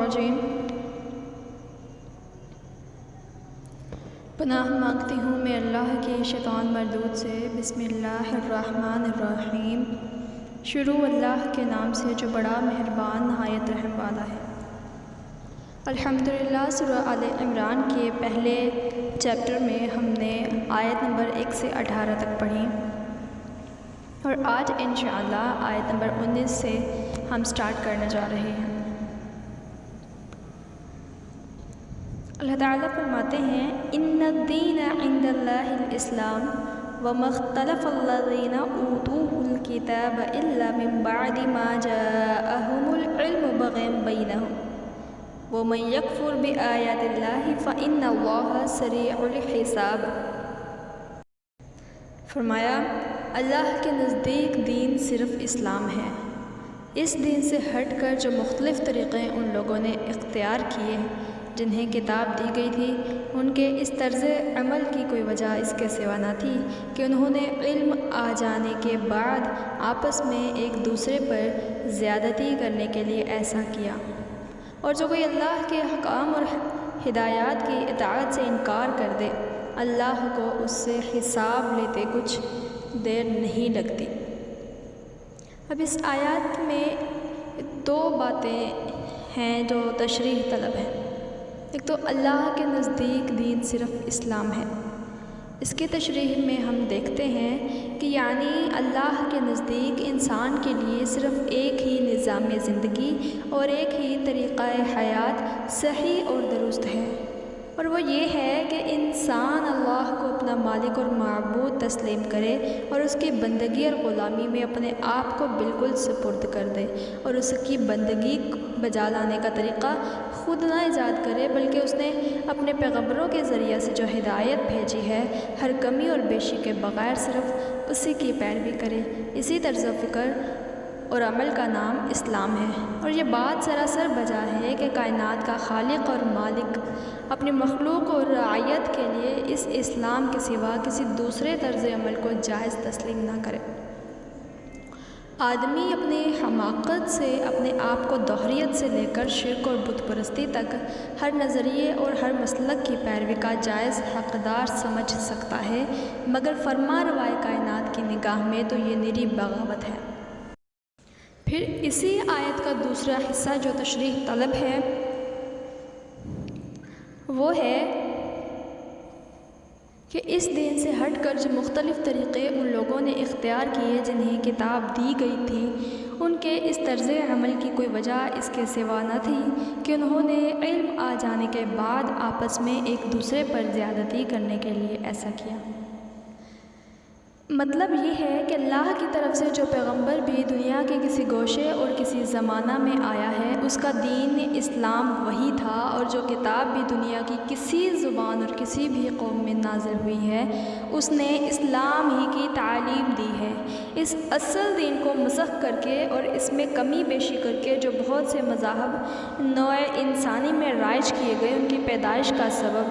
الرجیم۔ پناہ مانگتی ہوں میں اللہ کے شیطان مردود سے۔ بسم اللہ الرحمن الرحیم۔ شروع اللہ کے نام سے جو بڑا مہربان نہایت رحم والا ہے۔ الحمدللہ سورہ آل عمران کے پہلے چیپٹر میں ہم نے آیت نمبر 1 سے 18 تک پڑھی، اور آج انشاءاللہ آیت نمبر 19 سے ہم سٹارٹ کرنے جا رہے ہیں۔ اللہ تعالیٰ فرماتے ہیں ان الدین عند اللہ الاسلام وما اختلف الذین اوتوه الکتاب الا من بعد ما جاءهم العلم بغیا بینہم ومن یکفر بآیات اللہ فإن اللہ سریع الحساب۔ فرمایا اللہ کے نزدیک دین صرف اسلام ہے۔ اس دین سے ہٹ کر جو مختلف طریقے ان لوگوں نے اختیار کیے جنہیں کتاب دی گئی تھی، ان کے اس طرز عمل کی کوئی وجہ اس کے سوا نہ تھی کہ انہوں نے علم آ جانے کے بعد آپس میں ایک دوسرے پر زیادتی کرنے کے لیے ایسا کیا۔ اور جو کوئی اللہ کے حکام اور ہدایات کی اطاعت سے انکار کر دے، اللہ کو اس سے حساب لیتے کچھ دیر نہیں لگتی۔ اب اس آیات میں دو باتیں ہیں جو تشریح طلب ہیں۔ ایک تو اللہ کے نزدیک دین صرف اسلام ہے۔ اس کی تشریح میں ہم دیکھتے ہیں کہ یعنی اللہ کے نزدیک انسان کے لیے صرف ایک ہی نظام زندگی اور ایک ہی طریقہ حیات صحیح اور درست ہے، اور وہ یہ ہے کہ انسان اللہ کو اپنا مالک اور معبود تسلیم کرے اور اس کی بندگی اور غلامی میں اپنے آپ کو بالکل سپرد کر دے، اور اس کی بندگی بجا لانے کا طریقہ خود نہ ایجاد کرے، بلکہ اس نے اپنے پیغمبروں کے ذریعہ سے جو ہدایت بھیجی ہے ہر کمی اور بیشی کے بغیر صرف اسی کی پیروی کرے۔ اسی طرز فکر اور عمل کا نام اسلام ہے، اور یہ بات سراسر بجا ہے کہ کائنات کا خالق اور مالک اپنی مخلوق اور رعیت کے لیے اس اسلام کے سوا کسی دوسرے طرز عمل کو جائز تسلیم نہ کرے۔ آدمی اپنی حماقت سے اپنے آپ کو دوہریت سے لے کر شرک اور بت پرستی تک ہر نظریے اور ہر مسلک کی پیروی کا جائز حقدار سمجھ سکتا ہے، مگر فرما روائے کائنات کی نگاہ میں تو یہ نری بغاوت ہے۔ پھر اسی آیت کا دوسرا حصہ جو تشریح طلب ہے وہ ہے کہ اس دین سے ہٹ کر جو مختلف طریقے ان لوگوں نے اختیار کیے جنہیں کتاب دی گئی تھی، ان کے اس طرز عمل کی کوئی وجہ اس کے سوا نہ تھی کہ انہوں نے علم آ جانے کے بعد آپس میں ایک دوسرے پر زیادتی کرنے کے لیے ایسا کیا۔ مطلب یہ ہے کہ اللہ کی طرف سے جو پیغمبر بھی دنیا کے کسی گوشے اور کسی زمانہ میں آیا ہے، اس کا دین اسلام وہی تھا، اور جو کتاب بھی دنیا کی کسی زبان اور کسی بھی قوم میں نازل ہوئی ہے، اس نے اسلام ہی کی تعلیم دی ہے۔ اس اصل دین کو مسخ کر کے اور اس میں کمی بیشی کر کے جو بہت سے مذاہب نوع انسانی میں رائج کیے گئے، ان کی پیدائش کا سبب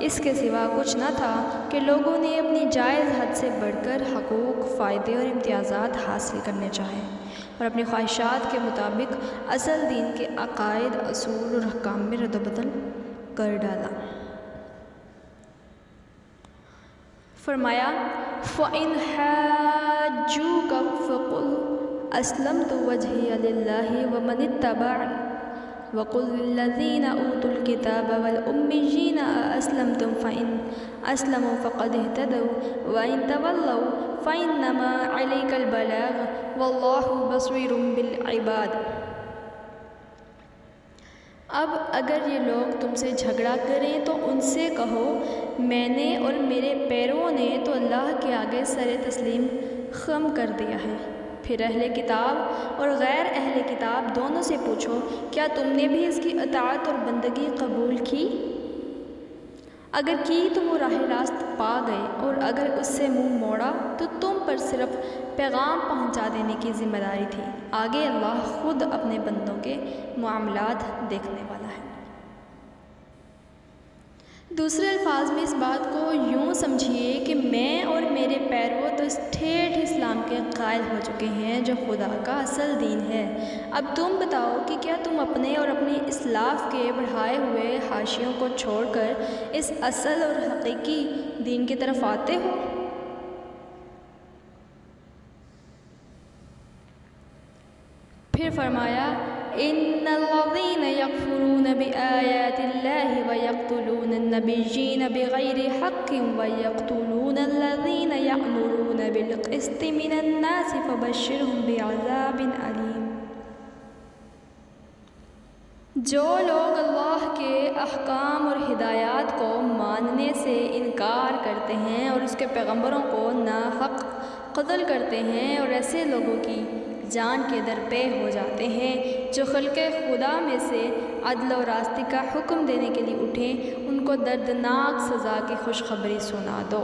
اس کے سوا کچھ نہ تھا کہ لوگوں نے اپنی جائز حد سے بڑھ کر حقوق، فائدے اور امتیازات حاصل کرنے چاہے اور اپنی خواہشات کے مطابق اصل دین کے عقائد، اصول اور احکام میں رد و بدل کر ڈالا۔ فرمایا فَإِنْ حَاجُّوكَ فَقُلْ أَسْلَمْتُ وَجْهِيَ لِلَّهِ وَمَنِ اتَّبَعَنِ وَقُلْ لِلَّذِينَ أُوتُوا الْكِتَابَ وَالْأُمِّيِّينَ أَأَسْلَمْتُمْ فَإِنْ أَسْلَمُوا فَقَدِ اهْتَدَوْا وَإِنْ تَوَلَّوْا فَإِنَّمَا عَلَيْكَ الْبَلَاغُ وَاللَّهُ بَصِيرٌ بِالْعِبَادِ۔ اب اگر یہ لوگ تم سے جھگڑا کریں تو ان سے کہو، میں نے اور میرے پیرووں نے تو اللہ کے آگے سر تسلیم خم کر دیا ہے۔ پھر اہل کتاب اور غیر اہل کتاب دونوں سے پوچھو، کیا تم نے بھی اس کی اطاعت اور بندگی قبول کی؟ اگر کی تو وہ راہ راست پا گئے، اور اگر اس سے منہ موڑا تو تم پر صرف پیغام پہنچا دینے کی ذمہ داری تھی۔ آگے اللہ خود اپنے بندوں کے معاملات دیکھنے والا ہے۔ دوسرے الفاظ میں اس بات کو یوں سمجھیے کہ میں اور میرے پیرو تو اس ٹھیٹھ اسلام کے قائل ہو چکے ہیں جو خدا کا اصل دین ہے۔ اب تم بتاؤ کہ کیا تم اپنے اور اپنی اسلاف کے بڑھائے ہوئے حاشیوں کو چھوڑ کر اس اصل اور حقیقی دین کی طرف آتے ہو؟ پھر فرمایا ان الذین یکفرون بآیات اللہ ویقتلون النبیین بغیر حق ویقتلون الذین یأمرون بالقسط من الناس فبشرهم بعذاب علیم۔ جو لوگ اللہ کے احکام اور ہدایات کو ماننے سے انکار کرتے ہیں اور اس کے پیغمبروں کو ناحق قتل کرتے ہیں اور ایسے لوگوں کی جان کے درپے ہو جاتے ہیں جو خلق خدا میں سے عدل و راستی کا حکم دینے کے لیے اٹھیں، ان کو دردناک سزا کی خوشخبری سنا دو۔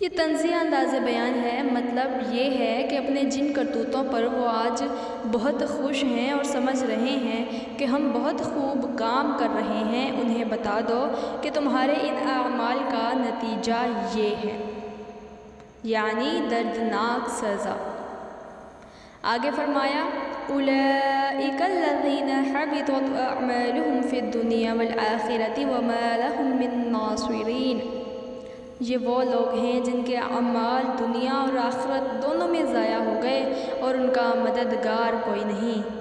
یہ تنزیہ انداز بیان ہے، مطلب یہ ہے کہ اپنے جن کرتوتوں پر وہ آج بہت خوش ہیں اور سمجھ رہے ہیں کہ ہم بہت خوب کام کر رہے ہیں، انہیں بتا دو کہ تمہارے ان اعمال کا نتیجہ یہ ہے، یعنی دردناک سزا۔ آگے فرمایا اولئک الذین حبطت اعمالهم فی الدنیا والآخرۃ وما لهم من ناصرین۔ یہ وہ لوگ ہیں جن کے اعمال دنیا اور آخرت دونوں میں ضائع ہو گئے اور ان کا مددگار کوئی نہیں،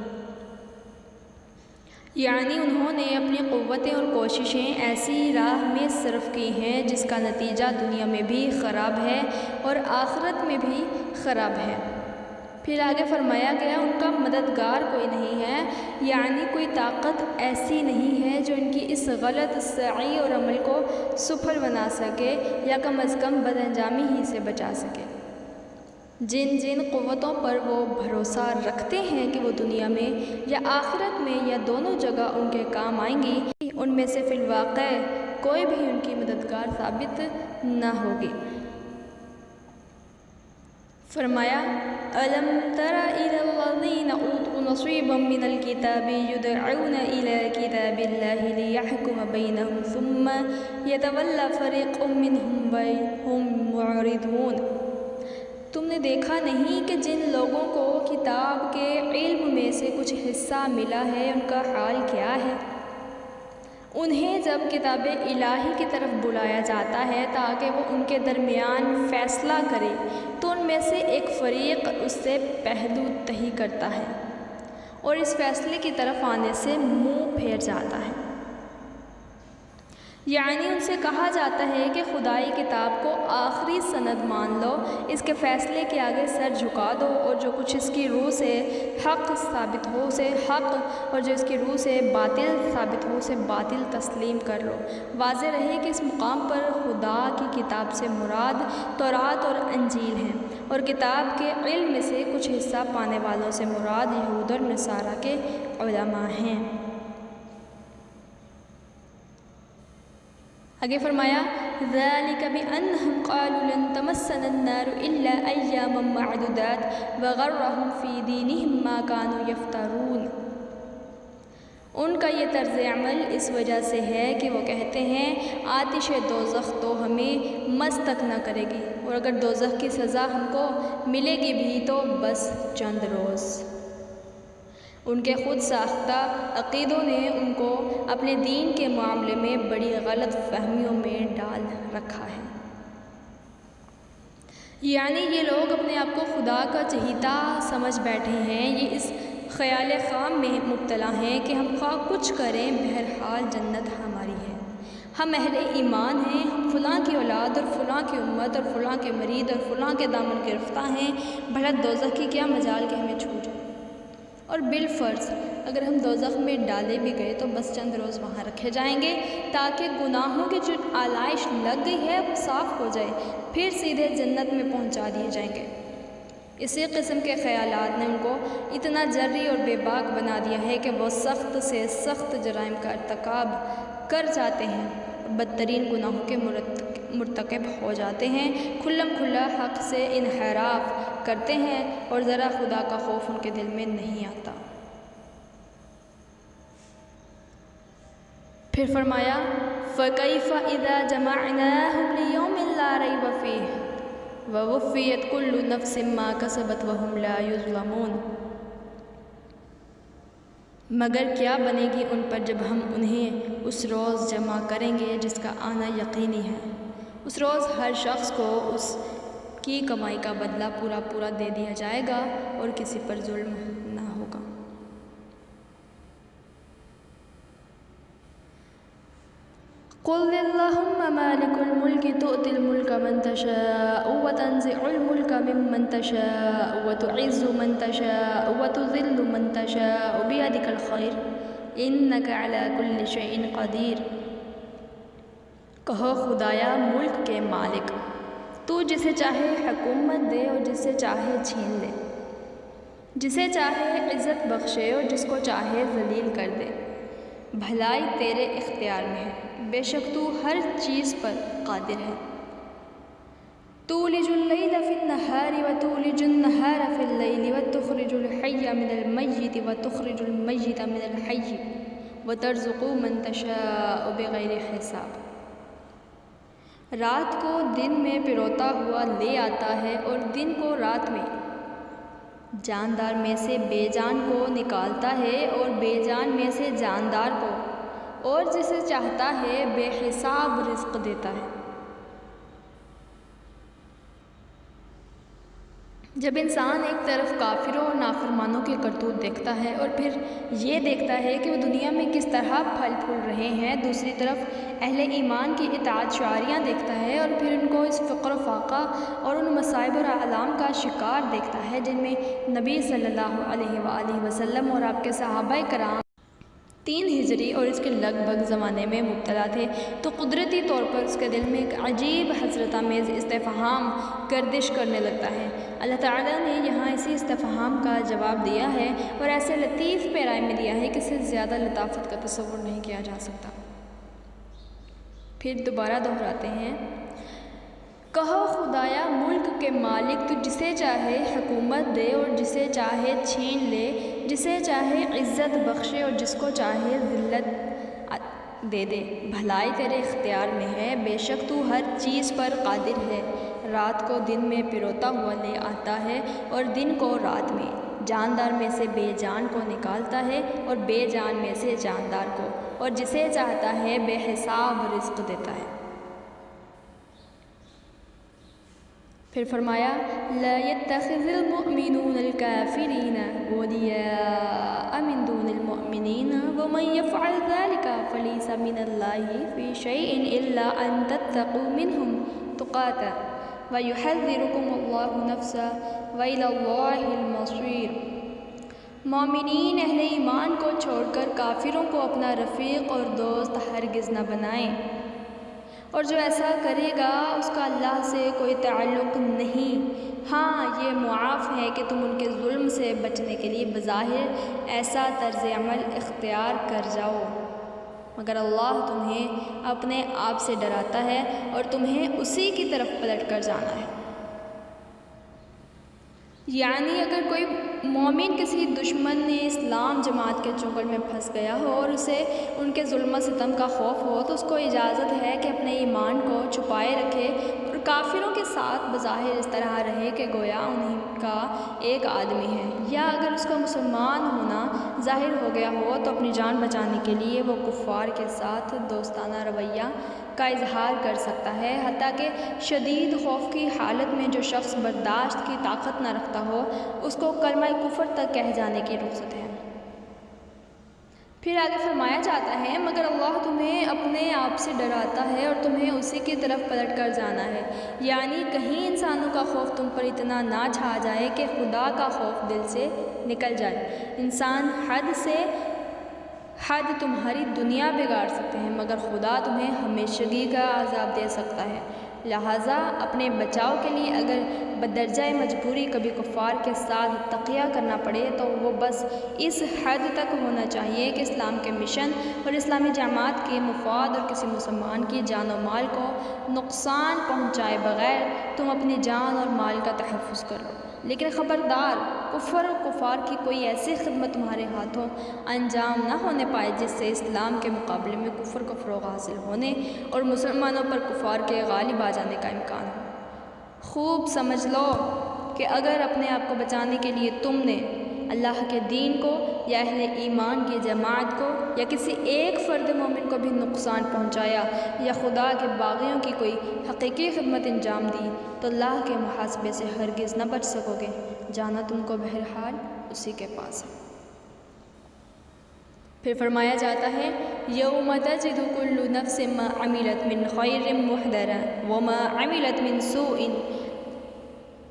یعنی انہوں نے اپنی قوتیں اور کوششیں ایسی راہ میں صرف کی ہیں جس کا نتیجہ دنیا میں بھی خراب ہے اور آخرت میں بھی خراب ہے۔ پھر آگے فرمایا گیا ان کا مددگار کوئی نہیں ہے، یعنی کوئی طاقت ایسی نہیں ہے جو ان کی اس غلط سعی اور عمل کو سفل بنا سکے یا کم از کم بد انجامی ہی سے بچا سکے۔ جن جن قوتوں پر وہ بھروسہ رکھتے ہیں کہ وہ دنیا میں یا آخرت میں یا دونوں جگہ ان کے کام آئیں گی، ان میں سے فی الواقع کوئی بھی ان کی مددگار ثابت نہ ہوگی۔ فرمایا الم تر الی الذین اوتوا نصیبا من الکتاب یدعون الی کتاب اللہ لیحکم بینہم ثم یتولی فریق منہم وہم معرضون۔ تم نے دیکھا نہیں کہ جن لوگوں کو کتاب کے علم میں سے کچھ حصہ ملا ہے ان کا حال کیا ہے؟ انہیں جب کتاب الہی کی طرف بلایا جاتا ہے تاکہ وہ ان کے درمیان فیصلہ کرے تو ان میں سے ایک فریق اس سے پہلو تہی کرتا ہے اور اس فیصلے کی طرف آنے سے منہ پھیر جاتا ہے، یعنی ان سے کہا جاتا ہے کہ خدائی کتاب کو آخری سند مان لو، اس کے فیصلے کے آگے سر جھکا دو اور جو کچھ اس کی روح سے حق ثابت ہو اسے حق اور جو اس کی روح سے باطل ثابت ہو اسے باطل تسلیم کر لو۔ واضح رہے کہ اس مقام پر خدا کی کتاب سے مراد تورات اور انجیل ہیں اور کتاب کے علم میں سے کچھ حصہ پانے والوں سے مراد یہود اور نصارہ کے علماء ہیں۔ آگے فرمایا ذَلِكَ بِأَنَّهُمْ قَالُوا لَن تَمَسَّنَا النَّارُ إِلَّا أَيَّامًا مَّعْدُودَاتٍ وَغَرَّهُمْ فِي دِينِهِمْ مَا كَانُوا يَفْتَرُونَ۔ ان کا یہ طرز عمل اس وجہ سے ہے کہ وہ کہتے ہیں آتش دوزخ تو ہمیں مس تک نہ کرے گی اور اگر دوزخ کی سزا ہم کو ملے گی بھی تو بس چند روز۔ ان کے خود ساختہ عقیدوں نے ان کو اپنے دین کے معاملے میں بڑی غلط فہمیوں میں ڈال رکھا ہے، یعنی یہ لوگ اپنے آپ کو خدا کا چہیتا سمجھ بیٹھے ہیں، یہ اس خیال خام میں مبتلا ہیں کہ ہم خواہ کچھ کریں بہرحال جنت ہماری ہے، ہم اہل ایمان ہیں، ہم فلاں کی اولاد اور فلاں کی امت اور فلاں کے مرید اور فلاں کے دامن گرفتہ ہیں، بھلا دوزخ کی کیا مجال کہ ہمیں چھو جائے، اور بالفرض اگر ہم دوزخ میں ڈالے بھی گئے تو بس چند روز وہاں رکھے جائیں گے تاکہ گناہوں کی جو آلائش لگ گئی ہے وہ صاف ہو جائے، پھر سیدھے جنت میں پہنچا دیے جائیں گے۔ اسی قسم کے خیالات نے ان کو اتنا جری اور بے باک بنا دیا ہے کہ وہ سخت سے سخت جرائم کا ارتکاب کر جاتے ہیں اور بدترین گناہوں کے مرتکب ہو جاتے ہیں، کھلم کھلا حق سے انحراف کرتے ہیں اور ذرا خدا کا خوف ان کے دل میں نہیں آتا۔ پھر فرمایا فَكَيْفَ إِذَا جَمَعْنَاهُمْ لِيَوْمٍ لَا رَيْبَ فِيهِ وَوُفِّيَتْ كُلُّ نَفْسٍ مَا كَسَبَتْ وَهُمْ لَا يُظْلَمُونَ۔ مگر کیا بنے گی ان پر جب ہم انہیں اس روز جمع کریں گے جس کا آنا یقینی ہے۔ اس روز ہر شخص کو اس کی کمائی کا بدلہ پورا پورا دے دیا جائے گا اور کسی پر ظلم نہ ہوگا۔ قُلِ اللَّهُمَّ مَالِكَ الْمُلْكِ تُؤْتِي الْمُلْكَ مَن تَشَاءُ وَتَنزِعُ الْمُلْكَ مِمَّن تَشَاءُ وَتُعِزُّ مَن تَشَاءُ وَتُذِلُّ مَن تَشَاءُ بِيَدِكَ الْخَيْرُ إِنَّكَ عَلَى كُلِّ شَيْءٍ قَدِيرٌ۔ کہو خدایا ملک کے مالک، تو جسے چاہے حکومت دے اور جسے چاہے چھین لے، جسے چاہے عزت بخشے اور جس کو چاہے ذلیل کر دے، بھلائی تیرے اختیار میں ہے، بے شک تو ہر چیز پر قادر ہے۔ تولج اللیل فی النہار وتولج النہار فی اللیل وتخرج الحی من المیت وتخرج المیت من الحی وترزق من تشاء بغیر حساب۔ رات کو دن میں پروتا ہوا لے آتا ہے اور دن کو رات میں، جاندار میں سے بے جان کو نکالتا ہے اور بے جان میں سے جاندار کو، اور جسے چاہتا ہے بے حساب رزق دیتا ہے۔ جب انسان ایک طرف کافروں اور نافرمانوں کے کرتوت دیکھتا ہے اور پھر یہ دیکھتا ہے کہ وہ دنیا میں کس طرح پھل پھول رہے ہیں، دوسری طرف اہل ایمان کی اطاعت شعاریاں دیکھتا ہے اور پھر ان کو اس فقر و فاقہ اور ان مصائب اور آلام کا شکار دیکھتا ہے جن میں نبی صلی اللہ علیہ وآلہ وسلم اور آپ کے صحابہ کرام 3 ہجری اور اس کے لگ بھگ زمانے میں مبتلا تھے، تو قدرتی طور پر اس کے دل میں ایک عجیب حسرت آمیز استفہام گردش کرنے لگتا ہے۔ اللہ تعالیٰ نے یہاں اسی استفہام کا جواب دیا ہے اور ایسے لطیف پیرائے میں دیا ہے کہ اس سے زیادہ لطافت کا تصور نہیں کیا جا سکتا۔ پھر دوبارہ دہراتے ہیں، کہو خدایا ملک کے مالک، تو جسے چاہے حکومت دے اور جسے چاہے چھین لے، جسے چاہے عزت بخشے اور جس کو چاہے ذلت دے دے، بھلائی تیرے اختیار میں ہے، بے شک تو ہر چیز پر قادر ہے۔ رات کو دن میں پروتا ہوا لے آتا ہے اور دن کو رات میں، جاندار میں سے بے جان کو نکالتا ہے اور بے جان میں سے جاندار کو، اور جسے چاہتا ہے بے حساب رزق دیتا ہے۔ پھر فرمایا لا يتخذ المؤمنون الكافرین اولیاء من دون المؤمنین ومن يفعل ذلك فليس من الله في شيء الا ان تتقوا منهم تقاتا ويحذركم الله نفسا والى الله المصير۔ مومنین اہل ایمان کو چھوڑ کر کافروں کو اپنا رفیق اور دوست ہرگز نہ بنائیں، اور جو ایسا کرے گا اس کا اللہ سے کوئی تعلق نہیں۔ ہاں یہ معاف ہے کہ تم ان کے ظلم سے بچنے کے لیے بظاہر ایسا طرز عمل اختیار کر جاؤ، مگر اللہ تمہیں اپنے آپ سے ڈراتا ہے اور تمہیں اسی کی طرف پلٹ کر جانا ہے۔ یعنی اگر کوئی مومن کسی دشمن نے اسلام جماعت کے چنگل میں پھنس گیا ہو اور اسے ان کے ظلم و ستم کا خوف ہو، تو اس کو اجازت ہے کہ اپنے ایمان کو چھپائے رکھے اور کافروں کے ساتھ بظاہر اس طرح رہے کہ گویا انہی کا ایک آدمی ہے، یا اگر اس کا مسلمان ہونا ظاہر ہو گیا ہو تو اپنی جان بچانے کے لیے وہ کفار کے ساتھ دوستانہ رویہ کا اظہار کر سکتا ہے، حتیٰ کہ شدید خوف کی حالت میں جو شخص برداشت کی طاقت نہ رکھتا ہو اس کو کلمہ کفر تک کہہ جانے کی رخصت ہے۔ پھر آگے فرمایا جاتا ہے مگر اللہ تمہیں اپنے آپ سے ڈراتا ہے اور تمہیں اسی کی طرف پلٹ کر جانا ہے، یعنی کہیں انسانوں کا خوف تم پر اتنا نہ چھا جائے کہ خدا کا خوف دل سے نکل جائے۔ انسان حد سے حد تمہاری دنیا بگاڑ سکتے ہیں مگر خدا تمہیں ہمیشگی کا عذاب دے سکتا ہے، لہٰذا اپنے بچاؤ کے لیے اگر بدرجہ مجبوری کبھی کفار کے ساتھ تقیہ کرنا پڑے تو وہ بس اس حد تک ہونا چاہیے کہ اسلام کے مشن اور اسلامی جماعت کے مفاد اور کسی مسلمان کی جان و مال کو نقصان پہنچائے بغیر تم اپنی جان اور مال کا تحفظ کرو۔ لیکن خبردار کفر و کفار کی کوئی ایسی خدمت تمہارے ہاتھوں انجام نہ ہونے پائے جس سے اسلام کے مقابلے میں کفر کو فروغ حاصل ہونے اور مسلمانوں پر کفار کے غالب آ جانے کا امکان ہو۔ خوب سمجھ لو کہ اگر اپنے آپ کو بچانے کے لیے تم نے اللہ کے دین کو یا اہل ایمان کی جماعت کو یا کسی ایک فرد مومن کو بھی نقصان پہنچایا یا خدا کے باغیوں کی کوئی حقیقی خدمت انجام دی تو اللہ کے محاسبے سے ہرگز نہ بچ سکو گے، جانا تم کو بہرحال اسی کے پاس ہے۔ پھر فرمایا جاتا ہے یوم تجد کل نفس ما عملت من خیر محضرا وما عملت من سوء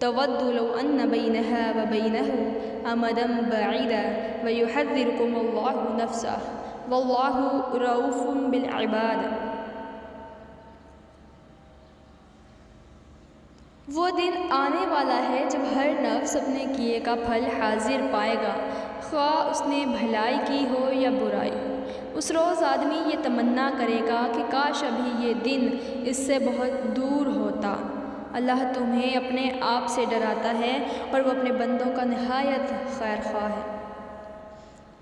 تود لو ان بینها وبینه امدا بعیدا ویحذرکم اللہ نفسہ واللہ رؤوف بالعباد۔ وہ دن آنے والا ہے جب ہر نفس اپنے کیے کا پھل حاضر پائے گا، خواہ اس نے بھلائی کی ہو یا برائی۔ اس روز آدمی یہ تمنا کرے گا کہ کاش ابھی یہ دن اس سے بہت دور ہوتا۔ اللہ تمہیں اپنے آپ سے ڈراتا ہے اور وہ اپنے بندوں کا نہایت خیر خواہ ہے،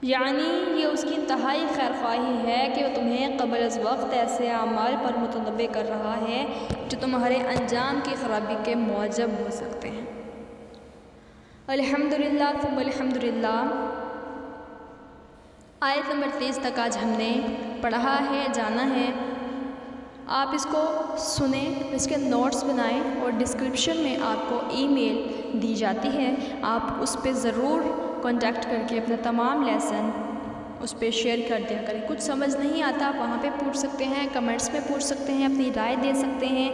یعنی یہ اس کی انتہائی خیر خواہی ہے کہ وہ تمہیں قبل از وقت ایسے اعمال پر متنبع کر رہا ہے جو تمہارے انجام کی خرابی کے موجب ہو سکتے ہیں۔ الحمدللہ ثم الحمدللہ۔ آیت نمبر 30 تک آج ہم نے پڑھا ہے، جانا ہے۔ آپ اس کو سنیں، اس کے نوٹس بنائیں اور ڈسکرپشن میں آپ کو ای میل دی جاتی ہے، آپ اس پہ ضرور کانٹیکٹ کر کے اپنا تمام لیسن اس پہ شیئر کر دیا کریں۔ کچھ سمجھ نہیں آتا آپ وہاں پہ پوچھ سکتے ہیں، کمنٹس میں پوچھ سکتے ہیں، اپنی رائے دے سکتے ہیں،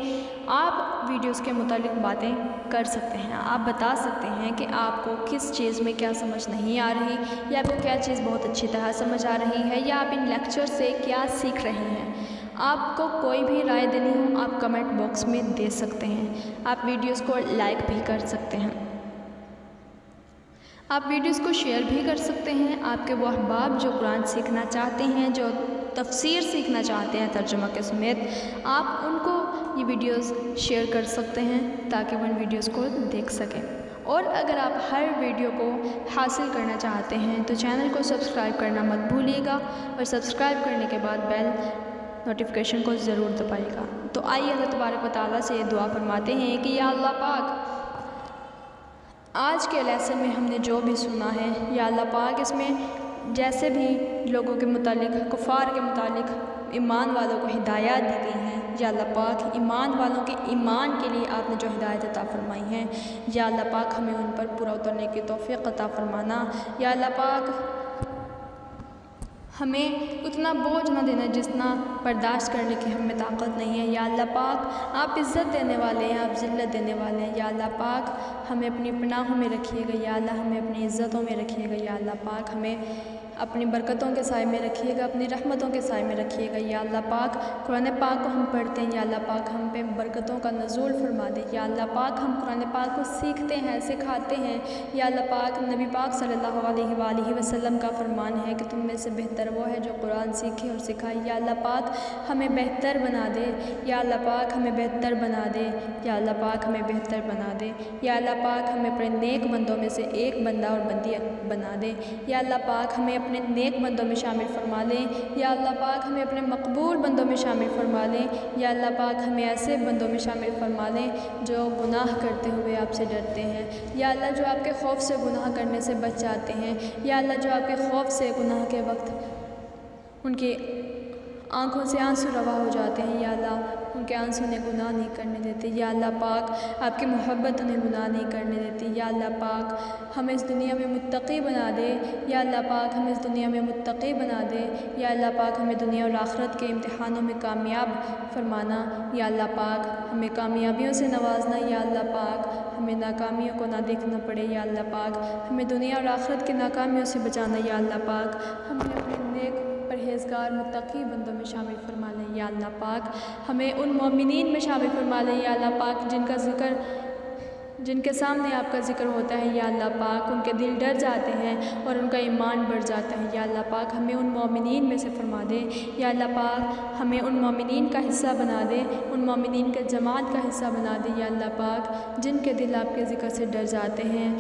آپ ویڈیوز کے متعلق باتیں کر سکتے ہیں، آپ بتا سکتے ہیں کہ آپ کو کس چیز میں کیا سمجھ نہیں آ رہی یا آپ کو کیا چیز بہت اچھی طرح سمجھ آ رہی ہے یا آپ ان لیکچر سے کیا سیکھ رہے ہیں۔ آپ کو کوئی بھی رائے دینی ہو آپ کمنٹ باکس میں دے سکتے ہیں، آپ ویڈیوز کو لائک بھی کر سکتے ہیں، آپ ویڈیوز کو شیئر بھی کر سکتے ہیں۔ آپ کے وہ احباب جو قرآن سیکھنا چاہتے ہیں، جو تفسیر سیکھنا چاہتے ہیں ترجمہ کے سمیت، آپ ان کو یہ ویڈیوز شیئر کر سکتے ہیں تاکہ وہ ان ویڈیوز کو دیکھ سکیں۔ اور اگر آپ ہر ویڈیو کو حاصل کرنا چاہتے ہیں تو چینل کو سبسکرائب کرنا مت بھولیے گا اور سبسکرائب کرنے کے بعد بیل نوٹیفیکیشن کو ضرور دبائے گا۔ تو آئیے اللہ تبارک و تعالیٰ سے دعا فرماتے ہیں کہ یا اللہ پاک، آج کے لیسن میں ہم نے جو بھی سنا ہے یا اللہ پاک اس میں جیسے بھی لوگوں کے متعلق، کفار کے متعلق ایمان والوں کو ہدایات دی گئی ہیں، یا اللہ پاک ایمان والوں کے ایمان کے لیے آپ نے جو ہدایت عطا فرمائی ہیں، یا اللہ پاک ہمیں ان پر پورا اترنے کی توفیق عطا فرمانا۔ یا اللہ پاک ہمیں اتنا بوجھ نہ دینا جتنا برداشت کرنے کی ہم میں طاقت نہیں ہے۔ یا اللہ پاک آپ عزت دینے والے ہیں، آپ ذلت دینے والے ہیں۔ یا اللہ پاک ہمیں اپنی پناہوں میں رکھیے گا، یا اللہ ہمیں اپنی عزتوں میں رکھیے گا، یا اللہ پاک ہمیں اپنی برکتوں کے سائے میں رکھیے گا، اپنی رحمتوں کے سائے میں رکھیے گا۔ یا اللہ پاک قرآن پاک کو ہم پڑھتے ہیں، یا اللہ پاک ہم پہ برکتوں کا نزول فرما دے۔ یا اللہ پاک ہم قرآن پاک کو سیکھتے ہیں، سکھاتے ہیں، یا اللہ پاک نبی پاک صلی اللہ علیہ وآلہ وسلم کا فرمان ہے کہ تم میں سے بہتر وہ ہے جو قرآن سیکھے اور سکھائے۔ یا اللہ پاک ہمیں بہتر بنا دے، یا اللہ پاک ہمیں بہتر بنا دے، یا اللہ پاک ہمیں بہتر بنا دے۔ یا اللہ پاک ہمیں اپنے نیک بندوں میں سے ایک بندہ اور بندی بنا دے۔ یا اللہ پاک ہمیں اپنے نیک بندوں میں شامل فرما لیں، یا اللہ پاک ہمیں اپنے مقبول بندوں میں شامل فرما لیں۔ یا اللہ پاک ہمیں ایسے بندوں میں شامل فرما لیں جو گناہ کرتے ہوئے آپ سے ڈرتے ہیں، یا اللہ جو آپ کے خوف سے گناہ کرنے سے بچ جاتے ہیں، یا اللہ جو آپ کے خوف سے گناہ کے وقت ان کی آنکھوں سے آنسو روا ہو جاتے ہیں، یا اللہ ان کے آنسو انہیں گناہ نہیں کرنے دیتے۔ یا اللہ پاک آپ کی محبت انہیں گناہ نہیں کرنے دیتی۔ یا اللہ پاک ہمیں اس دنیا میں متقی بنا دے، یا اللہ پاک ہمیں اس دنیا میں متقی بنا دے۔ یا اللہ پاک ہمیں دنیا اور آخرت کے امتحانوں میں کامیاب فرمانا۔ یا اللہ پاک ہمیں کامیابیوں سے نوازنا۔ یا اللہ پاک ہمیں ناکامیوں کو نہ دیکھنا پڑے۔ یا اللہ پاک ہمیں دنیا اور آخرت کی ناکامیوں سے بچانا۔ یا اللہ پاک ہمیں اپنے نیک پرہیزگار متقی بندوں میں شامل فرما لیں۔ یا اللہ پاک ہمیں ان مومنین میں شامل فرما لیں، یا اللہ پاک جن کا ذکر جن کے سامنے آپ کا ذکر ہوتا ہے یا اللہ پاک ان کے دل ڈر جاتے ہیں اور ان کا ایمان بڑھ جاتا ہے۔ یا اللہ پاک ہمیں ان مومنین میں سے فرما دے، یا اللہ پاک ہمیں ان مومنین کا حصہ بنا دے، ان مومنین کے جماعت کا حصہ بنا دے یا اللہ پاک جن کے دل آپ کے ذکر سے ڈر جاتے ہیں۔